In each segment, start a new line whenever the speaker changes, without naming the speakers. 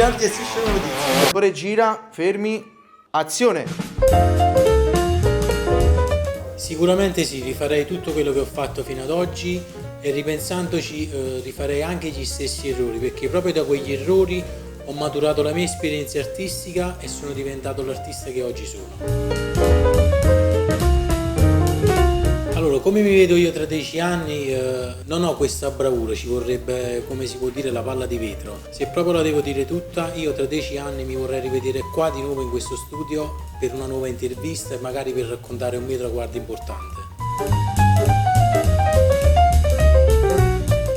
cantanti e Striscia la notizia. Dopo regia, fermi, azione.
Sicuramente sì, rifarei tutto quello che ho fatto fino ad oggi e ripensandoci rifarei anche gli stessi errori, perché proprio da quegli errori ho maturato la mia esperienza artistica e sono diventato l'artista che oggi sono. Allora, come mi vedo io tra 10 anni, non ho questa bravura, ci vorrebbe, come si può dire, la palla di vetro. Se proprio la devo dire tutta, io tra 10 anni mi vorrei rivedere qua di nuovo in questo studio per una nuova intervista e magari per raccontare un mio traguardo importante.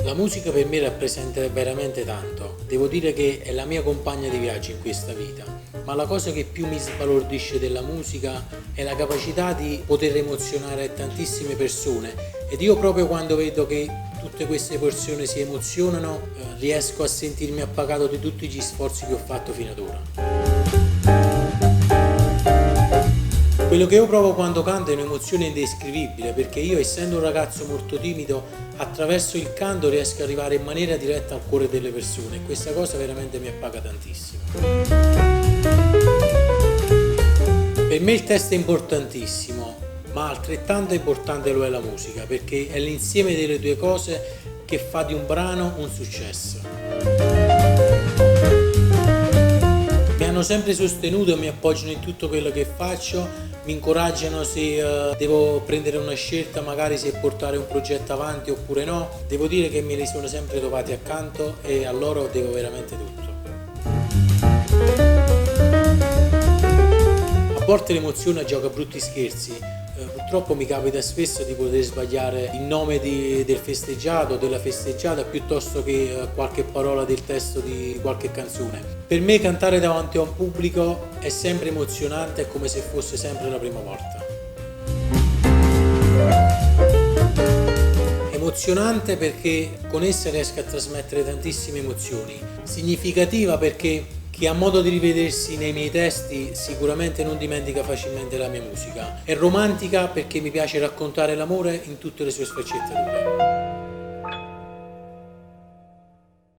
La musica per me rappresenta veramente tanto. Devo dire che è la mia compagna di viaggio in questa vita, ma la cosa che più mi sbalordisce della musica è la capacità di poter emozionare tantissime persone, ed io proprio quando vedo che tutte queste persone si emozionano riesco a sentirmi appagato di tutti gli sforzi che ho fatto fino ad ora. Quello che io provo quando canto è un'emozione indescrivibile, perché io, essendo un ragazzo molto timido, attraverso il canto riesco ad arrivare in maniera diretta al cuore delle persone e questa cosa veramente mi appaga tantissimo. Per me il testo è importantissimo, ma altrettanto importante lo è la musica, perché è l'insieme delle due cose che fa di un brano un successo. Mi hanno sempre sostenuto e mi appoggiano in tutto quello che faccio, mi incoraggiano se devo prendere una scelta, magari se portare un progetto avanti oppure no. Devo dire che me li sono sempre trovati accanto e a loro devo veramente tutto. A volte l'emozione gioca brutti scherzi, purtroppo mi capita spesso di poter sbagliare il nome del festeggiato, della festeggiata, piuttosto che qualche parola del testo di qualche canzone. Per me cantare davanti a un pubblico è sempre emozionante, è come se fosse sempre la prima volta. Emozionante perché con essa riesco a trasmettere tantissime emozioni, significativa perché chi ha modo di rivedersi nei miei testi sicuramente non dimentica facilmente la mia musica, è romantica perché mi piace raccontare l'amore in tutte le sue sfaccettature.